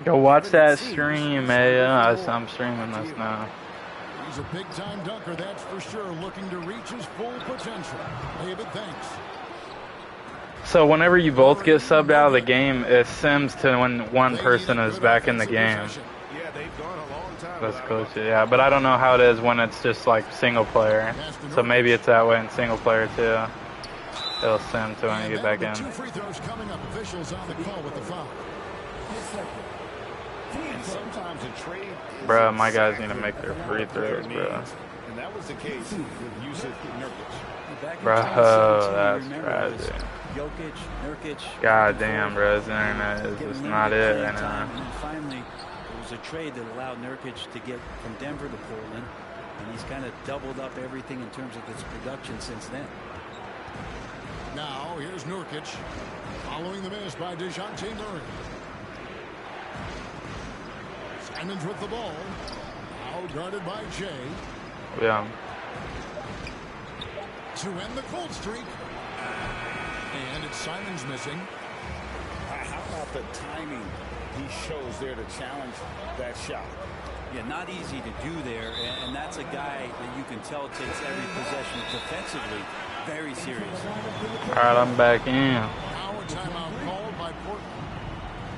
Go watch that stream, I'm streaming this now. He's a big-time dunker, that's for sure, looking to reach his full potential. David, thanks. So whenever you both get subbed out of the game, it sims to when one person is back in the game. Yeah, they've gone a long time. That's glitchy, yeah. But I don't know how it is when it's just like single player. So maybe it's that way in single player too. It'll sim to when you get back in. 2 free throws coming up. Officials on the call with the foul. And sometimes a trade. Bro, my guys need to make their free throws, bro. And that was the case with Jusuf Nurkic. Bro, that's tragic. Jokic, Nurkic. God damn, bro, this internet is just not it right now. And then finally, there was a trade that allowed Nurkic to get from Denver to Portland, and he's kind of doubled up everything in terms of his production since then. Now, here's Nurkic, following the miss by DeJounte Murray. Simons with the ball. Now guarded by Jay. Yeah. To end the cold streak. And it's Simons missing. How about the timing he shows there to challenge that shot? Yeah, not easy to do there, and that's a guy that you can tell takes every possession defensively very serious. All right, I'm back in. Now a timeout called by Portland.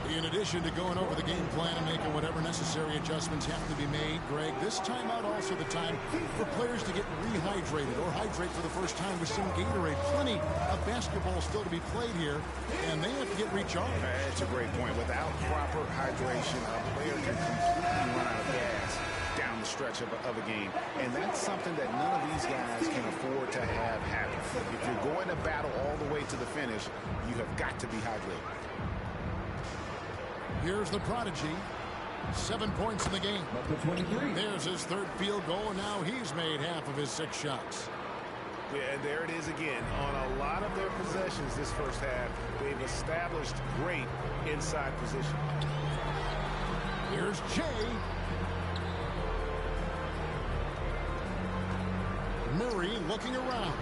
In addition to going over the game plan and making whatever necessary adjustments have to be made, Greg, this timeout also the time for players to get rehydrated or hydrate for the first time with some Gatorade. Plenty of basketball still to be played here, and they have to get recharged. That's a great point. Without proper hydration, a player can completely run out of gas down the stretch of a game. And that's something that none of these guys can afford to have happen. If you're going to battle all the way to the finish, you have got to be hydrated. Here's the prodigy. 7 points in the game. There's his third field goal, and now he's made half of his 6 shots. Yeah, and there it is again. On a lot of their possessions this first half, they've established great inside position. Here's Jay. Murray looking around.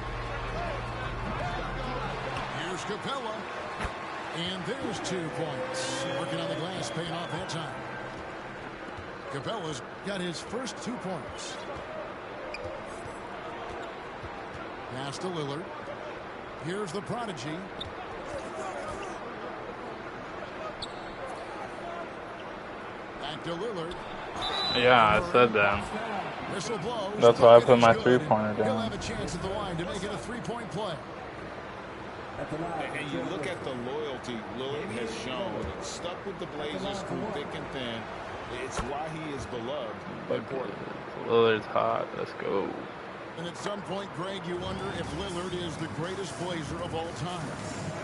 Here's Capella. And there's 2 points. Working on the glass, paying off that time. Capella's got his first 2 points. Pass to Lillard. Here's the prodigy. Back to Lillard. Yeah, I said that. Whistle blows. That's why I put my three-pointer He'll down. have a chance at the line to make it a 3-point play. And you look at the loyalty Lillard has shown. Stuck with the Blazers through thick and thin. It's why he is beloved by Portland. Lillard's hot. Let's go. And at some point, Greg, you wonder if Lillard is the greatest Blazer of all time.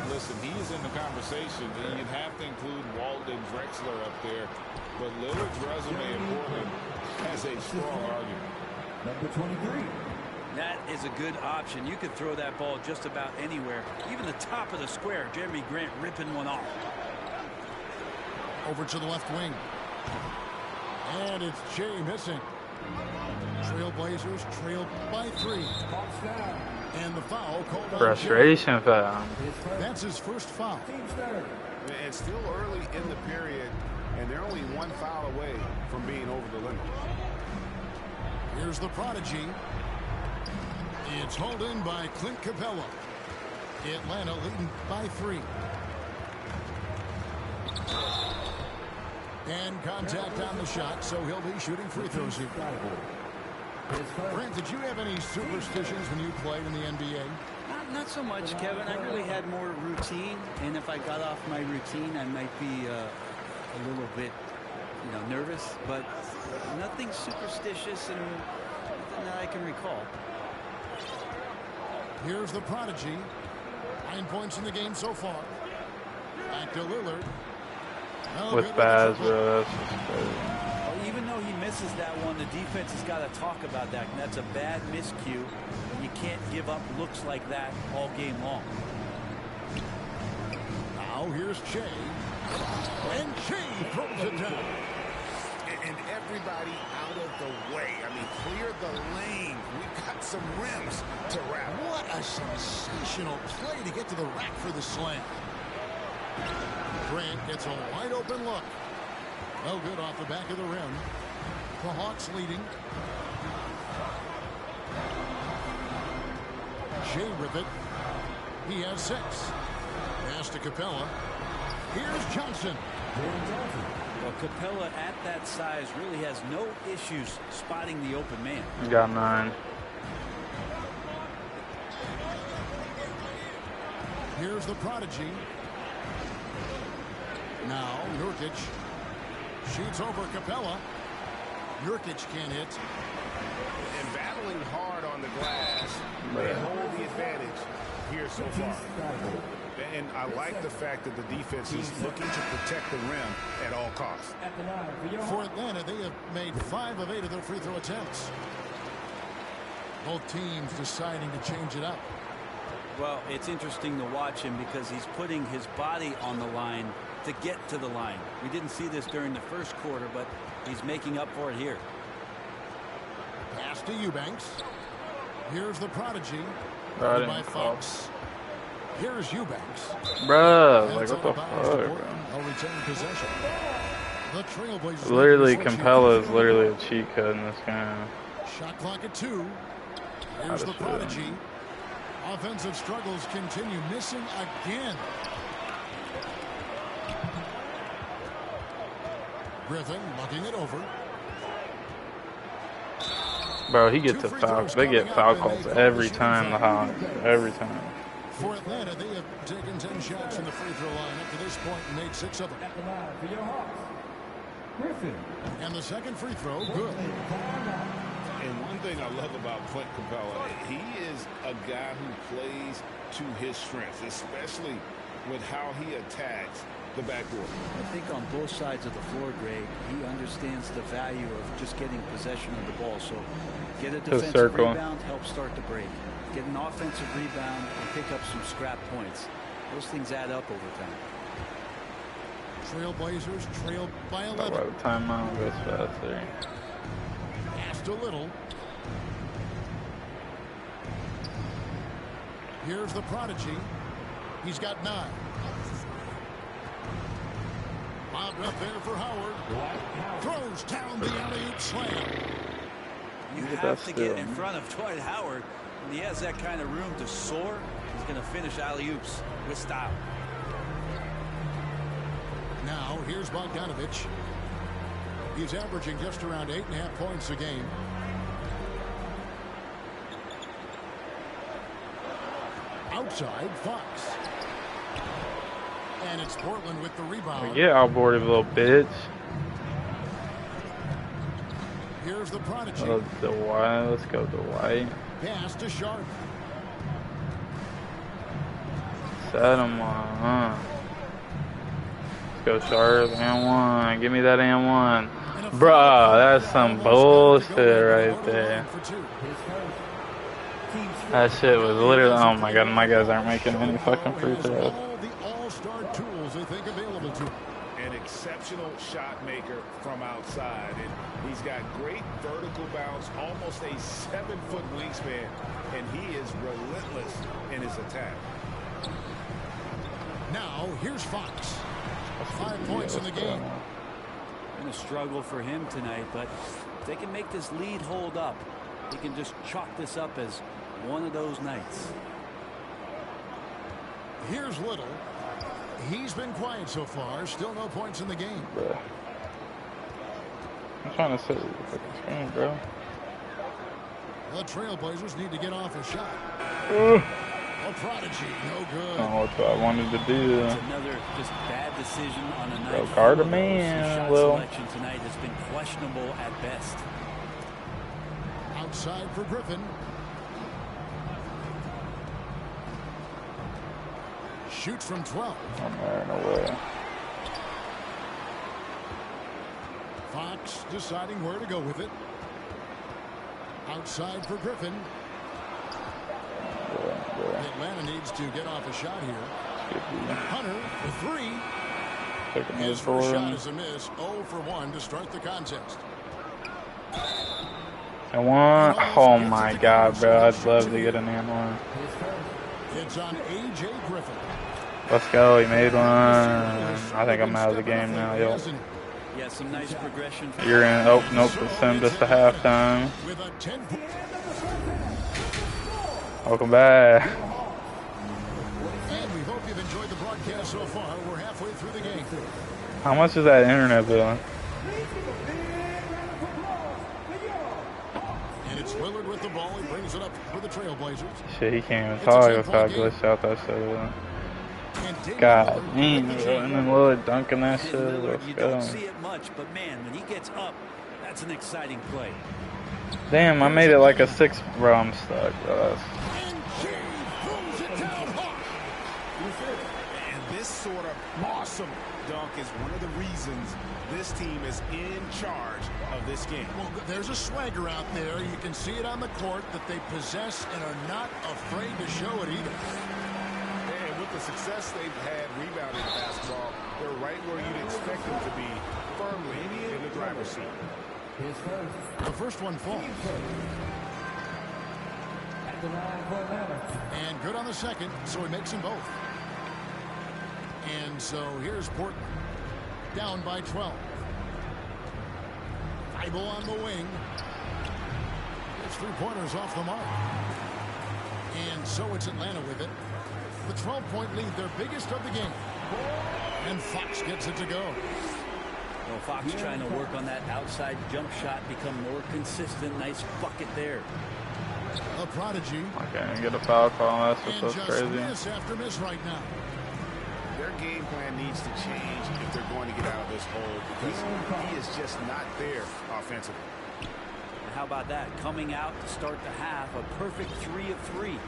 Listen, he is in the conversation. You'd have to include Walton, Drexler up there. But Lillard's resume in Portland has a strong argument. Number 23. That is a good option. You could throw that ball just about anywhere. Even the top of the square. Jeremy Grant ripping one off. Over to the left wing. And it's Jay missing. Trailblazers trailed by 3. And the foul called on Frustration foul. That's his first foul. It's still early in the period, and they're only 1 foul away from being over the limit. Here's the prodigy. It's hauled in by Clint Capella. Atlanta leading by 3. And contact on the shot, so he'll be shooting free throws here. Brent, did you have any superstitions when you played in the NBA? Not so much, Kevin. I really had more routine, and if I got off my routine, I might be a little bit, nervous. But nothing superstitious and nothing that I can recall. Here's the prodigy. 9 points in the game so far. Back to Lillard. With Baz, bro. That's Even though he misses that one, the defense has got to talk about that. And that's a bad miscue. You can't give up looks like that all game long. Now here's Jay. And Jay throws it down. And everybody out of the way. I mean, clear the lane. We've got some rims to wrap. What a sensational play to get to the rack for the slam. Grant gets a wide open look. No good off the back of the rim. The Hawks leading. Shea with it. He has 6. Pass to Capella. Here's Johnson. Well, Capella at that size really has no issues spotting the open man. Got 9. Here's the prodigy. Now Nurkic shoots over Capella. Nurkic can't hit. And battling hard on the glass, they hold the advantage here so far. And I like the fact that the defense is looking to protect the rim at all costs. For Atlanta, they have made 5 of 8 of their free throw attempts. Both teams deciding to change it up. Well, it's interesting to watch him because he's putting his body on the line to get to the line. We didn't see this during the first quarter, but he's making up for it here. Pass to Eubanks. Here's the prodigy. Bro, By Fox. Here's Eubanks. bro, like what the fuck, bro? I'll retain possession. The Trailblazers. Literally, Capella is literally a cheat code in this game. Shot clock at 2. Here's the prodigy. Offensive struggles continue. Missing again. Griffin looking it over. Bro, he gets a foul. They get foul calls every time, the Hawks. Every time. For Atlanta, they have taken 10 shots from the free throw line up to this point and made 6 of them. And the second free throw, good. And one thing I love about Clint Capella, he is a guy who plays to his strengths, especially with how he attacks the backboard. I think on both sides of the floor, Greg, he understands the value of just getting possession of the ball. So get a defensive rebound, help start the break. Get an offensive rebound and pick up some scrap points. Those things add up over time. Trailblazers trailed by 11. By the timeout goes faster. Passed a little. Here's the prodigy. He's got 9. Bob up there for Howard. Throws down the alley-oop slam. You have to get in front of Dwight Howard. When he has that kind of room to soar, he's going to finish alley-oops with style. Now, here's Bogdanovich. He's averaging just around 8.5 points a game. Outside, Fox. And it's Portland with the rebound. Get outboarded, little bitch. Here's the prodigy. Oh, Dwight. Let's go, Dwight. Pass to Sharp. Set him on, huh? Let's go, Sharp. And 1. Give me that and 1. Bruh, that's some bullshit right there. That shit was literally, oh my god, my guys aren't making any fucking free throws. An exceptional shot maker from outside, and he's got great vertical bounce, almost a 7-foot wingspan, and he is relentless in his attack. Now here's Fox. 5 points in the game. Been a struggle for him tonight, but if they can make this lead hold up, they can just chalk this up as one of those nights. Here's Little. He's been quiet so far. Still no points in the game. Bruh. I'm trying to set the fucking screen, bro. The Trailblazers need to get off a shot. A prodigy, no good. Oh, that's what I wanted to do. It's another just bad decision on a night. Bro, guard a man, shot Will. selection tonight has been questionable at best. Outside for Griffin. Shoots from 12. I'm there, no way. Fox deciding where to go with it. Outside for Griffin. Atlanta needs to get off a shot here. Hunter for 3. His first shot is a miss. 0 for 1 to start the contest. And 1. Oh my god, bro. I'd love to get an and 1. It's on A.J. Griffin. Let's go. He made 1. I think I'm out of the game now, yo. Yeah, some nice progression. You're in. Oh, nope. It's him just to halftime. Welcome back. And we hope you've enjoyed the broadcast so far. We're halfway through the game. How much is that internet bill? And it's Lillard with the ball. He brings it up for the Trailblazers. Shit, he can't even talk. That's how glitched out that shit. God damn, and then Lillard dunking that shit. Let's you go. don't see it much, but man, when he gets up, that's an exciting play. Damn, I made it like a 6. Bro, I'm stuck, bro. And this sort of awesome dunk is one of the reasons this team is in charge of this game. Well, there's a swagger out there. You can see it on the court that they possess and are not afraid to show it either. And with the success they've had rebounding basketball, they're right where you'd expect them to be, firmly in the driver's seat. The first one falls. And good on the second, so he makes them both. And so here's Portland, down by 12. Thibault on the wing. It's 3-pointers off the mark. And so it's Atlanta with it. The 12-point lead, their biggest of the game. And Fox gets it to go. Well, Fox trying to work on that outside jump shot, become more consistent. Nice bucket there. A prodigy. I can't even get a foul call. That's And what's just crazy. miss after miss right now. Their game plan needs to change if they're going to get out of this hole because he is just not there offensively. And how about that? Coming out to start the half, a perfect 3 of 3.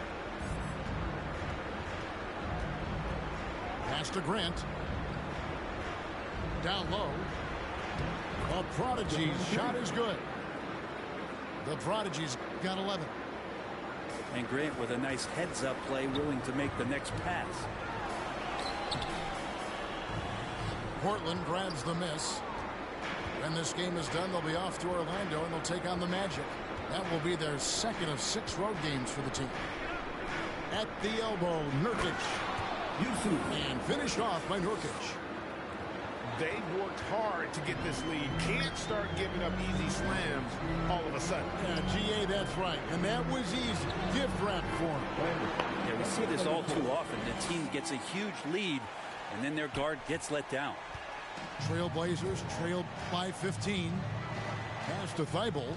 Pass to Grant. Down low. A Prodigy's shot is good. The Prodigy's got 11. And Grant with a nice heads-up play, willing to make the next pass. Portland grabs the miss. When this game is done, they'll be off to Orlando and they'll take on the Magic. That will be their second of 6 road games for the team. At the elbow, Nurkic. And finished off by Nurkic. They worked hard to get this lead. Can't start giving up easy slams all of a sudden. Yeah, GA, that's right. And that was easy. Gift wrap for him. Yeah, we see this all too often. The team gets a huge lead, and then their guard gets let down. Trailblazers trailed by 15. Pass to Thibault.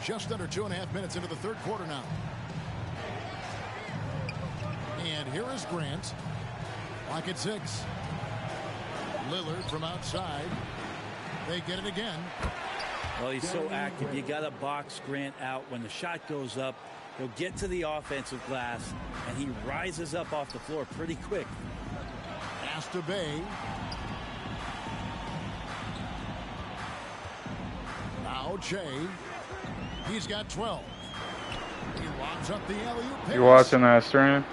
Just under 2.5 minutes into the third quarter now. And here is Grant. Lock at 6. Lillard from outside. They get it again. Well, he's so active. You got to box Grant out. When the shot goes up, he'll get to the offensive glass, and he rises up off the floor pretty quick. Pass to Bay. Now Che. He's got 12. He lobs up the alley-oop pass. You watching that stream?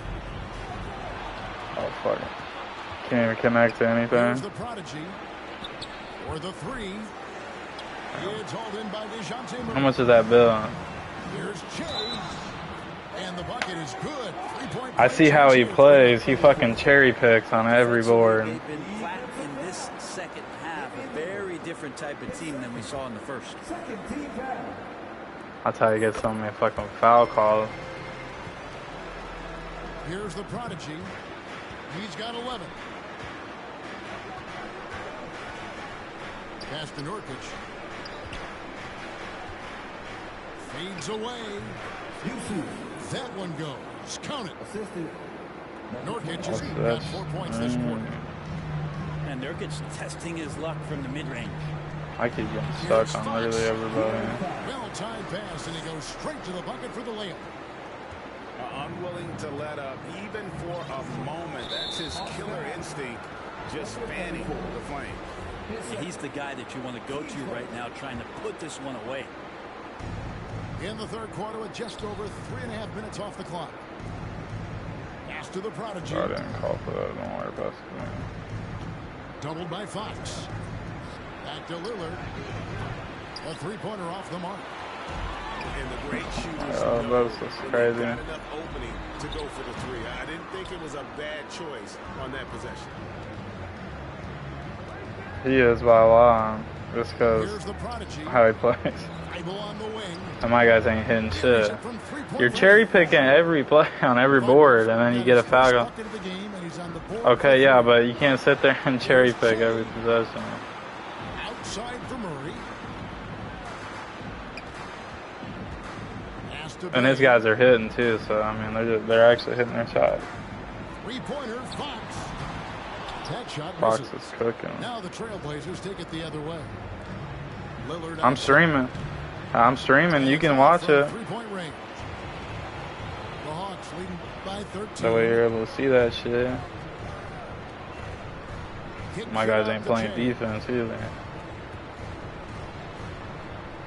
Oh, fuck it. Can't even connect to Here's anything. the Prodigy. For the 3. It's hauled in by DeJounte Murray. How much is that bill? Here's Che. And the bucket is good. 3-point I see how he plays. He fucking cherry picks on every board. They've been flat in this second half. A very different type of team than we saw in the first. That's how you get so many fucking foul calls. Here's the Prodigy. He's got 11. Pass to Nurkic. Fades away. That one goes. Count it. Nurkic has got 4 points this quarter. And Nurkic testing his luck from the mid-range. I keep getting stuck on literally everybody. Well-timed pass, and he goes straight to the bucket for the layup. Unwilling to let up even for a moment. That's his killer instinct, just fanning the flame. He's the guy that you want to go to right now, trying to put this one away. In the third quarter with just over 3.5 minutes off the clock. Pass to the Prodigy. I didn't call for that. Don't worry about it. Doubled by Fox. Back to Lillard. A 3-pointer off the mark. And the great shooters Oh, that's just crazy. got enough opening to go for the three. I didn't think it was a bad choice on that possession. He is by a lot, just because Here's the prodigy. how he plays. Bible on the wing. And my guys ain't hitting shit. You're cherry picking every play on every board, and then you get a foul. Stuck into the game, and he's on the board. Okay, yeah, but you can't sit there and cherry pick every possession. Outside for Murray. And his guys are hitting too, so I mean they're actually hitting their shot. Three-pointer, Fox. That shot Fox misses. is cooking. Now the Trailblazers take it the other way. Lillard I'm streaming. I'm streaming. You can watch it. Three-point range. The Hawks leading by 13. That way you're able to see that shit. My guys ain't playing defense either.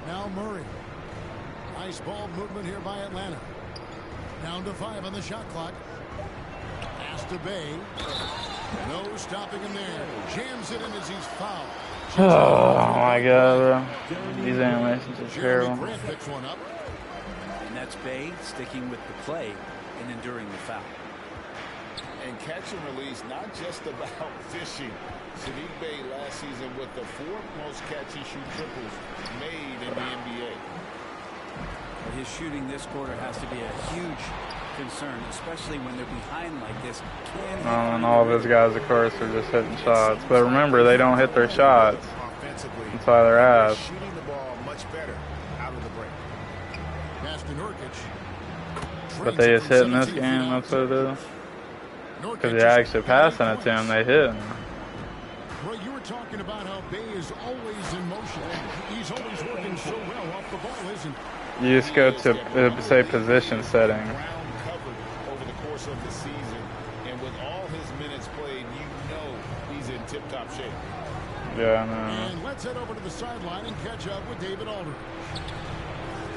Now Murray. Nice ball movement here by Atlanta. Down to 5 on the shot clock. Pass to Bay. No stopping him there. Jams it in as he's fouled. Oh my god, bro. These animations are terrible. Grant picks one up. And that's Bay sticking with the play and enduring the foul. And catch and release, not just about fishing. Sadiq Bey last season with the 4th most catch-and-shoot triples made in the NBA. But his shooting this quarter has to be a huge concern, especially when they're behind like this. And all of his guys, of course, are just hitting shots. But remember, they don't hit their shots. Offensively, That's why they're ass. shooting the ball much better out of the break. Pass to Nurkic. But they just hit in this game, that's what it is. Because you're actually passing it to him, they hit. Well, you were talking about how Bay is always in motion. He's always working so well off the ball, isn't he? You just go to, say, position setting. Ground covered over the course of the season, and with all his minutes played, you know he's in tip-top shape. Yeah, I know. And let's head over to the sideline and catch up with David Aldridge.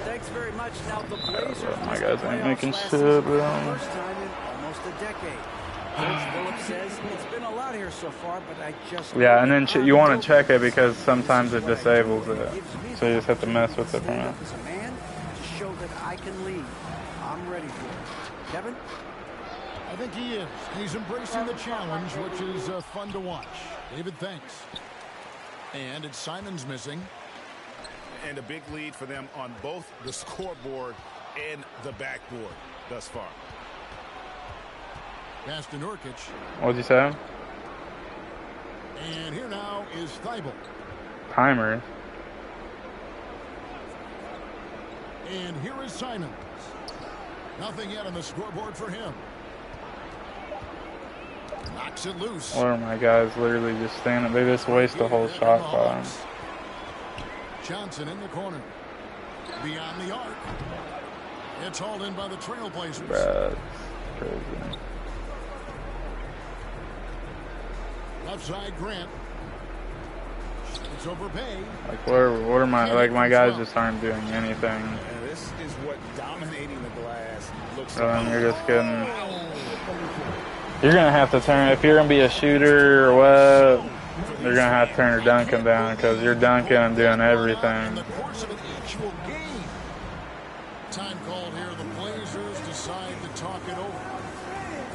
Thanks very much. Now the Blazers My missed guys the ain't playoffs making last shit, season for bro. the first time in almost a decade. Coach Phillips says it's been a lot here so far, but I just Yeah, and then you want to check it because sometimes it disables it. So you just have to mess with it for a minute. As a man to show that I can lead. I'm ready for it. Kevin? I think he is. He's embracing the challenge, which is fun to watch. David, thanks. And it's Simons missing. And a big lead for them on both the scoreboard and the backboard thus far. Pass to Nurkic. What'd you say? And here now is Thibault. Timer. And here is Simons. Nothing yet on the scoreboard for him. Knocks it loose. What are my guys literally just standing? They just waste the whole shot clock. Johnson in the corner. Beyond the arc. It's hauled in by the Trailblazers. Bad. Crazy. Left side, Grant. It's over Bay. Like what are my guys just aren't doing anything. And this is what dominating the glass looks So like. then you're just getting. You're gonna have to turn if you're gonna be a shooter or what. You're gonna have to turn your dunking down because you're dunking and doing In everything. the course of an actual game. Time called here. The Blazers decide to talk it over.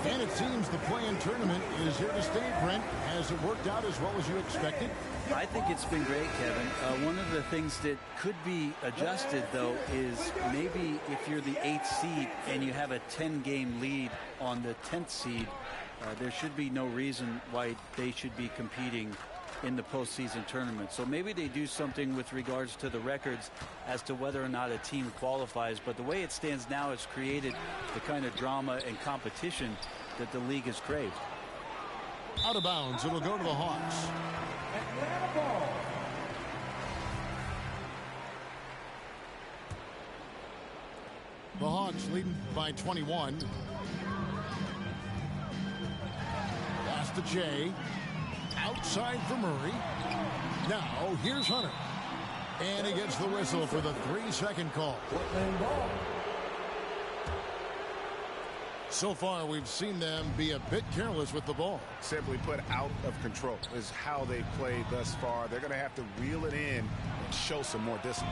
And it seems the play-in tournament is here to stay, Brent. Has it worked out as well as you expected? I think it's been great, Kevin. One of the things that could be adjusted, though, is maybe if you're the 8th seed and you have a 10-game lead on the 10th seed, there should be no reason why they should be competing in the postseason tournament. So maybe they do something with regards to the records as to whether or not a team qualifies. But the way it stands now, it's created the kind of drama and competition that the league has craved. Out of bounds. It'll go to the Hawks. The Hawks leading by 21. Pass to Jay. Outside for Murray. Now here's Hunter. And he gets the whistle for the 3-second call. So far, we've seen them be a bit careless with the ball. Simply put, out of control is how they played thus far. They're going to have to reel it in and show some more discipline.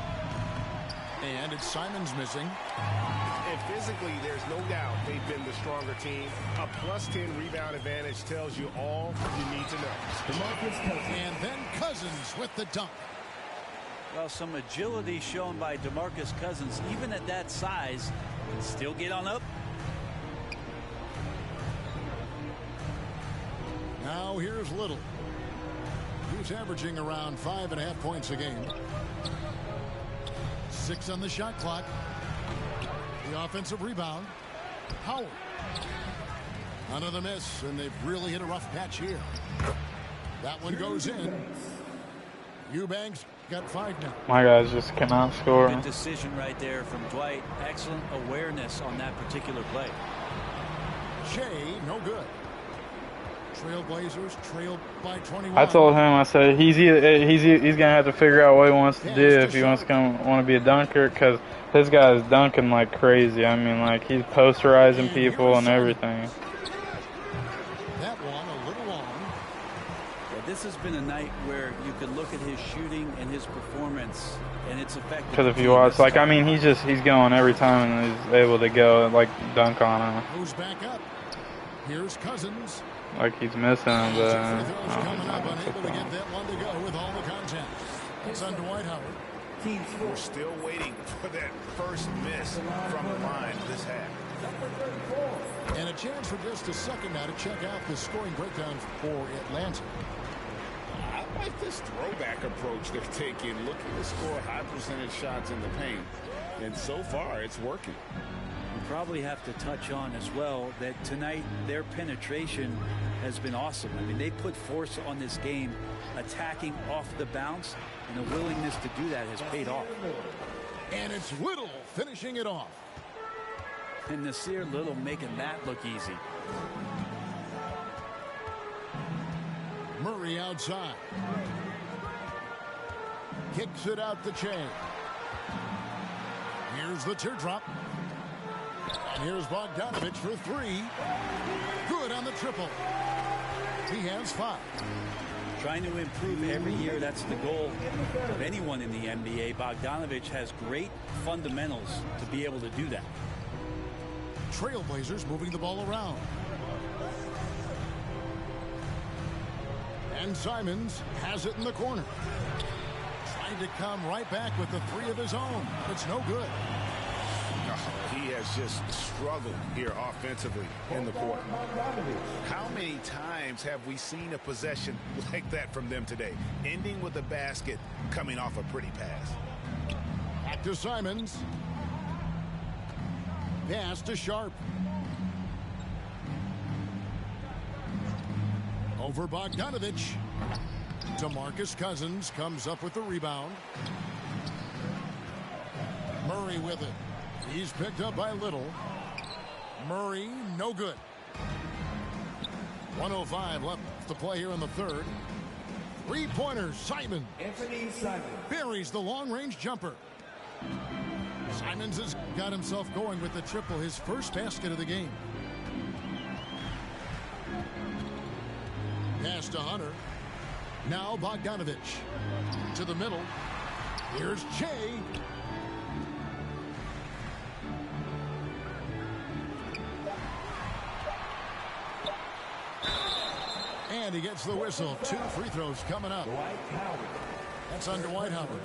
And it's Simons missing. And physically, there's no doubt they've been the stronger team. A +10 rebound advantage tells you all you need to know. And then Cousins with the dunk. Well, some agility shown by DeMarcus Cousins, even at that size, can still get on up. Now here's Little. He's averaging around 5.5 points a game. 6 on the shot clock. The offensive rebound. Howard. Another miss, and they've really hit a rough patch here. That one goes in. Eubanks got 5 now. My guys just cannot score. Good decision right there from Dwight. Excellent awareness on that particular play. Shea, no good. Trailblazers trailed by 21. I told him, I said he's gonna have to figure out what he wants to do if he wants to want to be a dunker, because this guy's dunking like crazy. I mean, like, he's posterizing people and everything. That one a little long. Yeah, this has been a night where you could look at his shooting and his performance, and it's effective. Because if you watch, like, I mean, he's going every time and he's able to go like dunk on him. Moves back up. Here's Cousins. Like he's missing him, but Coming up, unable to get that one to go with all the contact. It's on Dwight Howard. We're still waiting for that first miss from the line this half. And a chance for just a second now to check out the scoring breakdown for Atlanta. I like this throwback approach they're taking, looking to score high percentage shots in the paint. And so far, it's working. You probably have to touch on as well that tonight their penetration has been awesome. I mean, they put force on this game, attacking off the bounce, and the willingness to do that has paid off. And it's Little finishing it off. And Nasir Little making that look easy. Murray outside. Kicks it out the chain. Here's the teardrop. And here's Bogdanovich for 3. Good on the triple. He has 5. Trying to improve every year, that's the goal of anyone in the NBA. Bogdanovich has great fundamentals to be able to do that. Trailblazers moving the ball around. And Simons has it in the corner. Trying to come right back with the 3 of his own. It's no good. He has just struggled here offensively in the quarter. How many times have we seen a possession like that from them today? Ending with a basket, coming off a pretty pass. Back to Simons. Pass to Sharp. Over Bogdanovich. DeMarcus Cousins comes up with the rebound. Murray with it. He's picked up by Little. Murray, no good. 1:05 left to play here in the third. 3-pointer, Simon. Anthony Simon Buries the long-range jumper. Simons has got himself going with the triple, his first basket of the game. Pass to Hunter. Now Bogdanovich. To the middle. Here's Shea. And he gets the whistle. 2 free throws coming up. Dwight Howard. That's on Dwight Howard.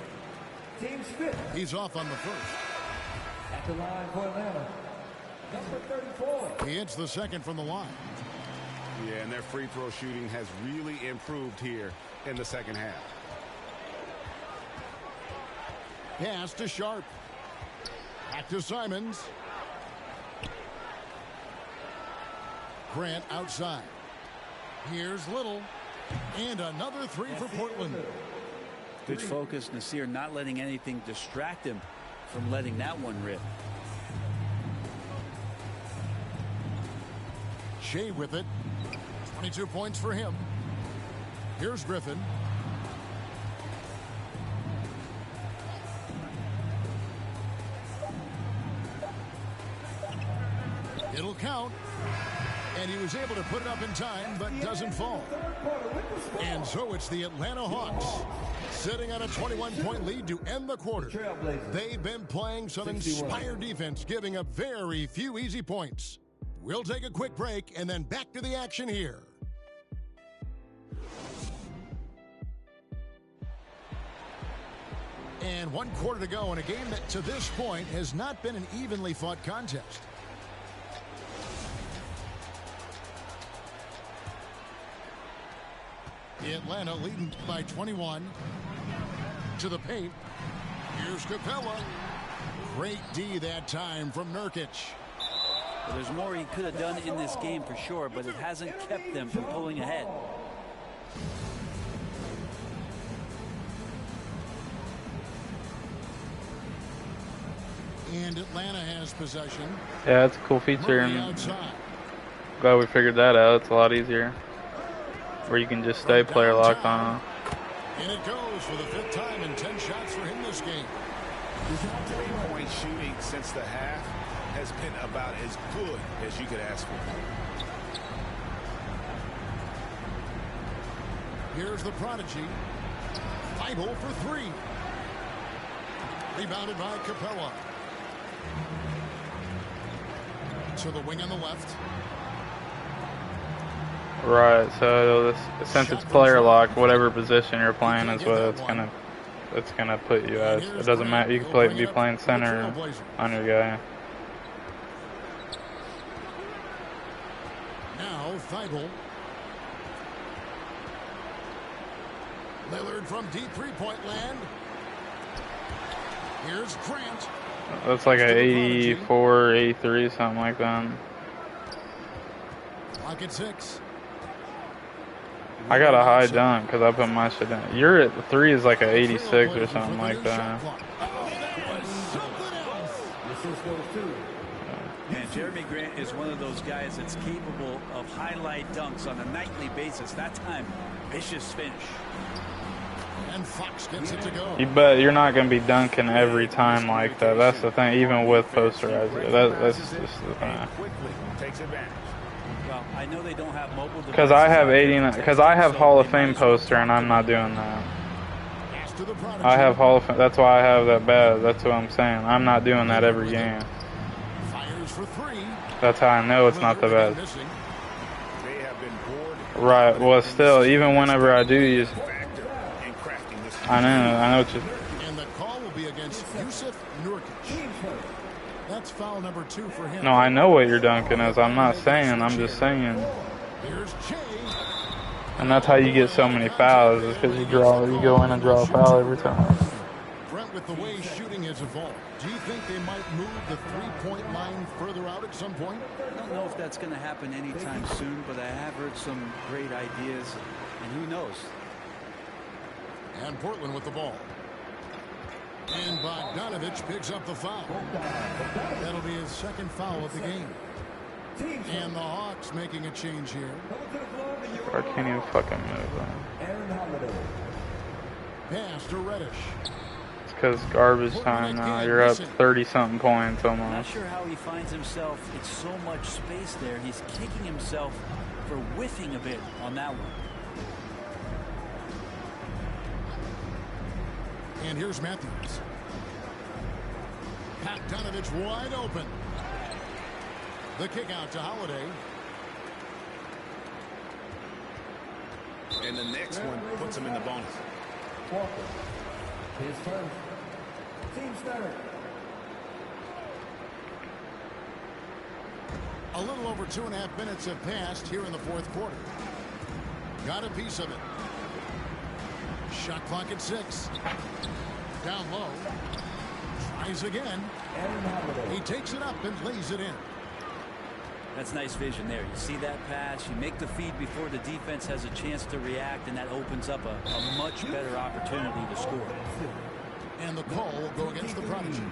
James Smith He's off on the first. at the line for Atlanta. Number 34. He hits the second from the line. Yeah, and their free throw shooting has really improved here in the second half. Pass to Sharp. Back to Simons. Grant outside. Here's Little. And another 3 for Portland. Good focus, Nasir not letting anything distract him from letting that one rip. Shea with it. 22 points for him. Here's Griffin. It'll count. And he was able to put it up in time, but doesn't fall. And so it's the Atlanta Hawks sitting on a 21-point lead to end the quarter. They've been playing some inspired defense, giving up very few easy points. We'll take a quick break and then back to the action here. And 1 quarter to go in a game that to this point has not been an evenly fought contest. Atlanta leading by 21 to the paint. Here's Capella. Great D that time from Nurkic. Well, there's more he could have done in this game for sure, but it hasn't kept them from pulling ahead. And Atlanta has possession. Yeah, it's a cool feature. Murray And outside. glad we figured that out. It's a lot easier. Where you can just stay player locked on. And it goes for the 5th time and 10 shots for him this game. Three-point shooting since the half has been about as good as you could ask for. Here's the prodigy. Feibel for 3. Rebounded by Capella. To the wing on the left. Right, so this, since it's player locked, whatever position you're playing is what it's gonna put you as. It doesn't matter. You can be playing center on your guy. Now Feibel. Lillard from deep 3-point land. Here's Grant. That's like a 84, 83, something like that. Clock at 6. I got a high dunk because I put my shit in. You're at 3 is like a 86 or something like that. And Jeremy Grant is one of those guys that's capable of highlight dunks on a nightly basis. That time, vicious finish. And Fox gets it to go. You bet you're not going to be dunking every time like that. That's the thing, even with posterizer. That's just the thing. Takes advantage. Well, I know they don't have mobile devices. Because I have 89. Because I have Hall of Fame poster, and I'm not doing that. I have Hall of Fame. That's why I have that badge. That's what I'm saying. I'm not doing that every game. Fires for 3. That's how I know it's not the best. They have been bored. Right. Well, still, even whenever I do use, I know what you. And the call will be against Yusuf Nurkic. That's foul number 2 for him. No, I know what you're dunking is. I'm not saying. I'm just saying. Here's Jay. And that's how you get so many fouls, is because you go in and draw a foul every time. Brent, with the way shooting has evolved, do you think they might move the 3-point line further out at some point? I don't know if that's going to happen anytime soon, but I have heard some great ideas, and who knows? And Portland with the ball. And Bogdanovich picks up the foul. That'll be his 2nd foul of the game. And the Hawks making a change here. I can't even fucking move. Pass to Reddish. It's because garbage time now. You're up 30-something points Not almost. sure how he finds himself. It's so much space there. He's kicking himself for whiffing a bit on that one. And here's Matthews. Bogdanovich wide open. The kick out to Holiday. And the next one puts him in the bonus. Walker. His first. Team's third. A little over 2.5 minutes have passed here in the 4th quarter. Got a piece of it. Shot clock at 6. Down low. Tries again. He takes it up and lays it in. That's nice vision there. You see that pass, you make the feed before the defense has a chance to react, and that opens up a much better opportunity to score. And the call will go against the prodigy.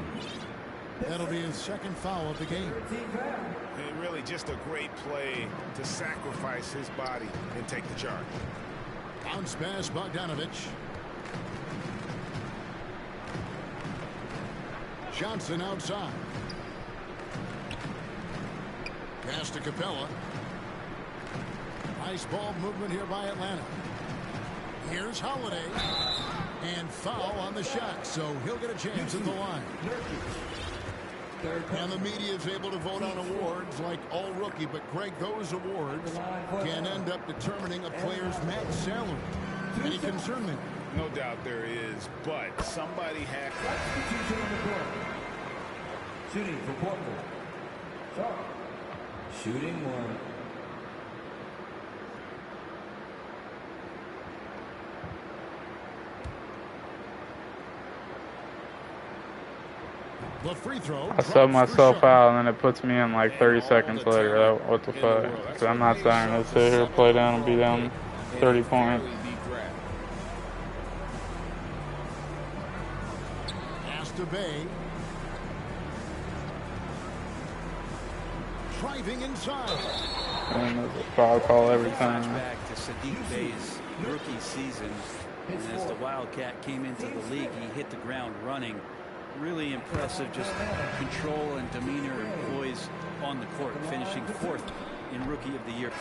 That'll be his 2nd foul of the game. And really just a great play to sacrifice his body and take the charge. Bounce pass, Bogdanovich. Johnson outside. Pass to Capella. Nice ball movement here by Atlanta. Here's Holiday. And foul on the shot, so he'll get a chance at the line. And the media is able to vote on awards like all rookie, but Greg, those awards can end up determining a player's max salary. Any concern there? No doubt there is, but somebody had... Shooting for Portland. Sharp. Shooting one. The free throw. I sub myself out, and then it puts me in like 30 seconds later. What the fuck? Because I'm not starting to sit here, play down, and be down 30 points. To Bay. Driving inside. And there's a foul call every time. Back to Saddiq Bey's rookie season. And as the Wildcat came into the league, he hit the ground running. Really impressive, just control and demeanor and poise on the court, finishing 4th in Rookie of the Year.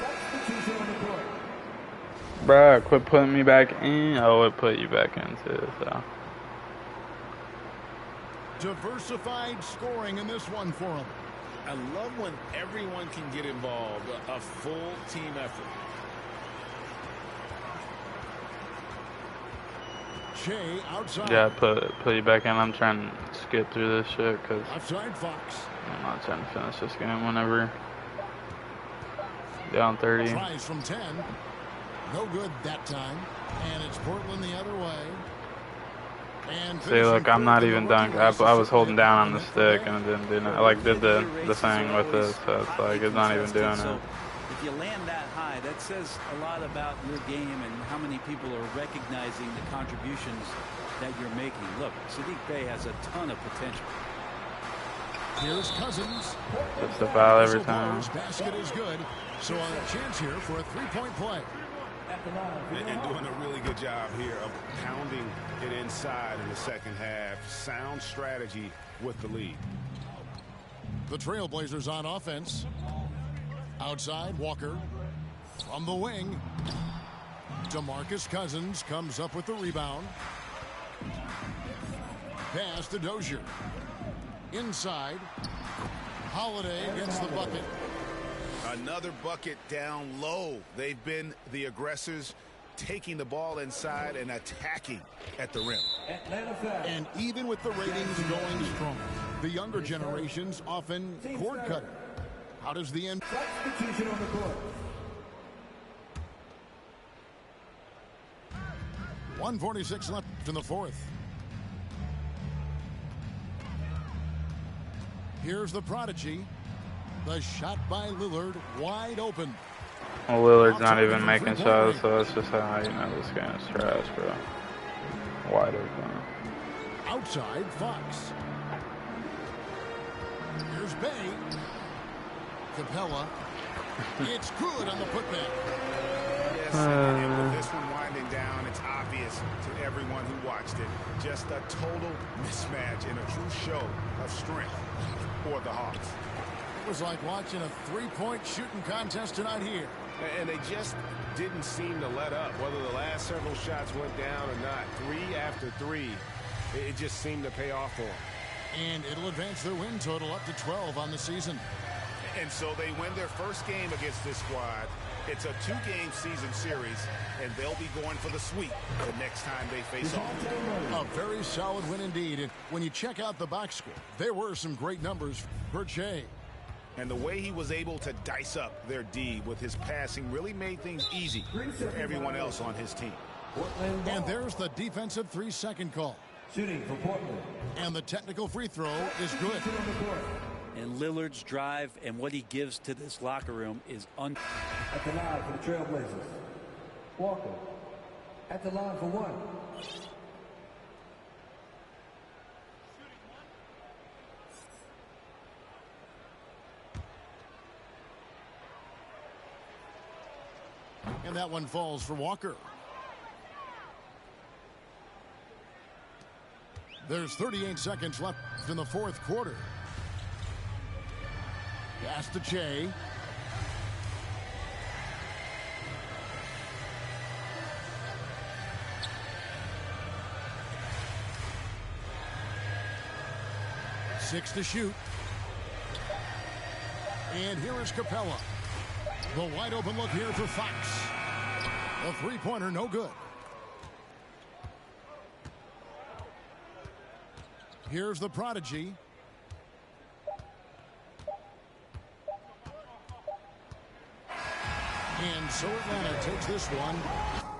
Bruh, quit putting me back in. Oh, it put you back into it, so. Diversified scoring in this one for him. I love when everyone can get involved, a full team effort. Shea outside. Yeah, put you back in. I'm trying to skip through this shit because outside Fox. I'm not trying to finish this game whenever down 30. Tries from 10. No good that time. And it's Portland the other way. And see, look, I'm not even dunk. I was holding down on the stick and it didn't do nothing. I like did the thing with it, so it's like it's not even doing it. If you land that high, that says a lot about your game and how many people are recognizing the contributions that you're making. Look, Saddiq Bey has a ton of potential. Here's Cousins. Puts the foul every time. Basket is good, so a chance here for a three-point play. And doing a really good job here of pounding it inside in the second half. Sound strategy with the lead. The Trailblazers on offense. Outside, Walker. From the wing. DeMarcus Cousins comes up with the rebound. Pass to Dozier. Inside. Holiday gets the bucket. Another bucket down low. They've been the aggressors, taking the ball inside and attacking at the rim. And even with the ratings going strong, the younger generations often cord cutting. How does the end? Substitution on the court. 1:46 left in the fourth. Here's the prodigy. The shot by Lillard, wide open. Well, Lillard's not even making shots, so that's just how you know this game is trash, bro. Wide open. Outside, Fox. Here's Bey. Capella. It's good on the putback. Yes, and with this one winding down, it's obvious to everyone who watched it. Just a total mismatch and a true show of strength for the Hawks. It was like watching a three-point shooting contest tonight here. And they just didn't seem to let up. Whether the last several shots went down or not, 3 after 3, it just seemed to pay off for them. And it'll advance their win total up to 12 on the season. And so they win their first game against this squad. It's a 2-game season series, and they'll be going for the sweep the next time they face off. A very solid win indeed. And when you check out the box score, there were some great numbers for Shea. And the way he was able to dice up their D with his passing really made things easy for everyone else on his team. And there's the defensive 3-second call. Shooting for Portland. And the technical free throw is good. And Lillard's drive and what he gives to this locker room is At the line for the Trailblazers. Walker. At the line for one. And that one falls for Walker. There's 38 seconds left in the fourth quarter. Pass to Shea. 6 to shoot. And here is Capella. The wide open look here for Fox. A three-pointer, no good. Here's the prodigy. And so Atlanta takes this one